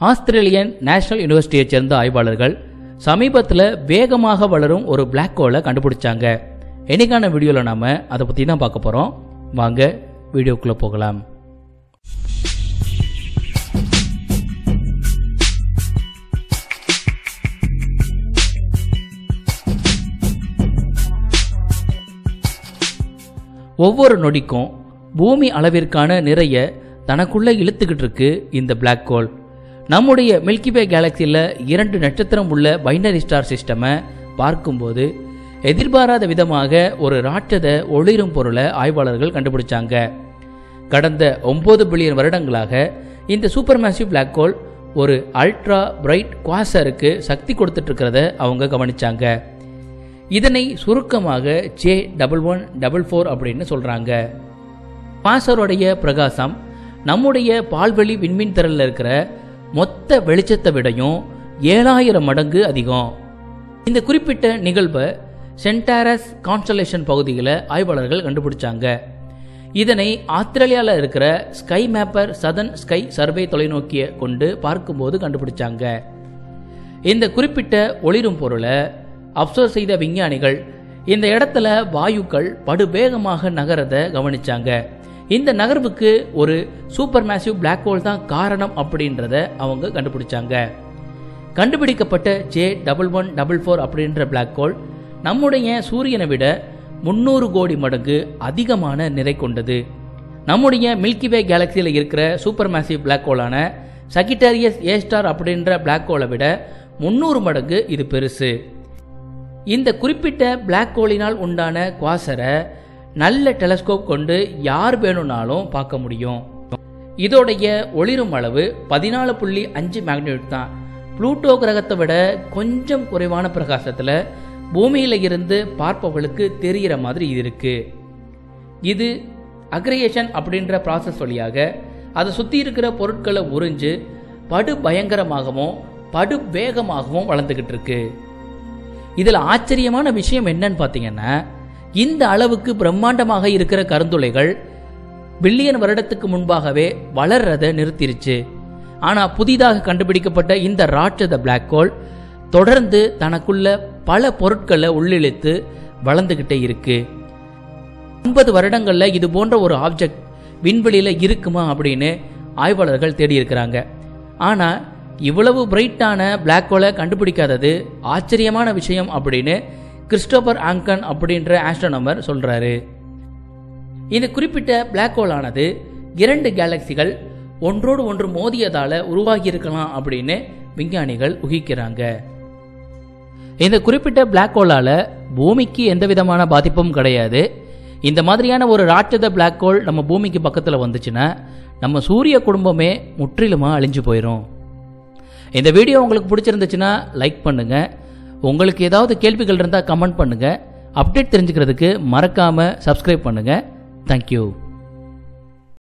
Australian national யூனிவர்சிட்டியைச் சேர்ந்த ஆய்வாளர்கள் சமீபத்தில் வேகமாக வளரும் ஒரு பிளாக் ஹோலை கண்டுபிடிச்சாங்க. இன்னைக்கான வீடியோவில் நாம் அதை பற்றி தான் பார்க்க போகிறோம். வாங்க வீடியோக்குள்ளே போகலாம். ஒவ்வொரு நொடிக்கும் பூமி அளவிற்கான நிறைய தனக்குள்ளே இழுத்துக்கிட்டு இருக்கு இந்த பிளாக் ஹோல். நம்முடைய மில்கிவே கேலக்சியில் 2 நட்சத்திரம் உள்ள பைனரி ஸ்டார் சிஸ்டமை பார்க்கும்போது எதிர்பாராத விதமாக ஒரு ராட்சத ஒளிரும் பொருளை ஆய்வாளர்கள் கண்டுபிடிச்சாங்க. கடந்த 9 பில்லியன் வருடங்களாக இந்த சூப்பர் மேசிவ் பிளாக் ஹோல் ஒரு அல்ட்ரா பிரைட் குவாசருக்கு சக்தி கொடுத்துட்டு இருக்கிறத அவங்க கவனிச்சாங்க. இதனை சுருக்கமாக J1144 அப்படின்னு சொல்றாங்க. குவாசருடைய பிரகாசம் நம்முடைய பால்வெளி விண்மீன் திரளில் இருக்கிற மொத்த வெளிச்சத்தை விடையும் 7000 மடங்கு அதிகம். இந்த குறிப்பிட்ட நிகழ்வை சென்டாரஸ் கான்ஸ்டலேஷன் பகுதியில் ஆய்வாளர்கள் கண்டுபிடிச்சாங்க. இதனை ஆஸ்திரேலியாவில் இருக்கிற sky mapper southern sky survey தொலைநோக்கியை கொண்டு பார்க்கும்போது கண்டுபிடிச்சாங்க. இந்த குறிப்பிட்ட ஒளிரும் பொருளை அப்சர்வ் செய்த விஞ்ஞானிகள் இந்த இடத்துல வாயுக்கள் படுவேகமாக நகரதை கவனிச்சாங்க. இந்த நகர்வுக்கு ஒரு சூப்பர் மேசிவ் பிளாக் ஹோல் தான் காரணம் அப்படின்றத அவங்க கண்டுபிடிச்சாங்க. கண்டுபிடிக்கப்பட்ட J1144 அப்படின்ற பிளாக் ஹோல் நம்முடைய சூரியனை விட 300 கோடி மடங்கு அதிகமான நிறை கொண்டது. நம்முடைய மில்கிவே கேலக்சியில் இருக்கிற சூப்பர் மேசிவ் பிளாக் ஹோலான சகிட்டாரியஸ் A ஸ்டார் அப்படின்ற பிளாக் ஹோலை விட 300 மடங்கு இது பெருசு. இந்த குறிப்பிட்ட பிளாக் ஹோலினால் உண்டான குவாசரை நல்ல டெலஸ்கோப் கொண்டு யார் வேணும்னாலும் பார்க்க முடியும். இதோடைய ஒளிரும் அளவு 14.5 மேக்னிட்யூட் தான். புளூட்டோ கிரகத்தை விட கொஞ்சம் குறைவான பிரகாசத்தில் பூமியில இருந்து பார்ப்பவர்களுக்கு தெரிகிற மாதிரி இது இருக்கு. இது அக்ரிகேஷன் அப்படின்ற ப்ராசஸ் வழியாக அதை சுற்றி இருக்கிற பொருட்களை உறிஞ்சு படு பயங்கரமாகவும் படு வேகமாகவும் வளர்ந்துக்கிட்டு இருக்கு. இதில் ஆச்சரியமான விஷயம் என்னன்னு பார்த்தீங்கன்னா, இந்த அளவுக்கு பிரம்மாண்டமாக இருக்கிற கருந்துளைகள் பில்லியன் வருடத்துக்கு முன்பாகவே வளர்றதை நிறுத்திருச்சு. ஆனால் புதிதாக கண்டுபிடிக்கப்பட்ட இந்த ராட்சத பிளாக் ஹோல் தொடர்ந்து தனக்குள்ள பல பொருட்களை உள்ளிழுத்து வளர்ந்துகிட்டே இருக்கு. 50 வருடங்களில் இது போன்ற ஒரு ஆப்ஜெக்ட் விண்வெளியில் இருக்குமா அப்படின்னு ஆய்வாளர்கள் தேடி இருக்கிறாங்க. ஆனால் இவ்வளவு பிரைட்டான பிளாக் ஹோலை கண்டுபிடிக்காதது ஆச்சரியமான விஷயம் அப்படின்னு கிறிஸ்டோபர் ஆங்கன் அப்படின்ற ஆஸ்ட்ரோனமர் சொல்றாரு. இந்த குறிப்பிட்ட பிளாக் ஹோல் ஆனது 2 கேலக்சிகள் ஒன்றோடு ஒன்று மோதியதால உருவாகி இருக்கலாம் அப்படின்னு விஞ்ஞானிகள் ஊகிக்கிறாங்க. இந்த குறிப்பிட்ட பிளாக் ஹோலால பூமிக்கு எந்த விதமான பாதிப்பும் கிடையாது. இந்த மாதிரியான ஒரு ராட்சத பிளாக் ஹோல் நம்ம பூமிக்கு பக்கத்தில் வந்துச்சுன்னா நம்ம சூரிய குடும்பமே முற்றிலுமா அழிஞ்சு போயிடும். இந்த வீடியோ உங்களுக்கு பிடிச்சிருந்துச்சுன்னா லைக் பண்ணுங்க. உங்களுக்கு ஏதாவது கேள்விகள் இருந்தால் கமெண்ட் பண்ணுங்க. அப்டேட் தெரிஞ்சுக்கிறதுக்கு மறக்காம சப்ஸ்கிரைப் பண்ணுங்க. தேங்க்யூ.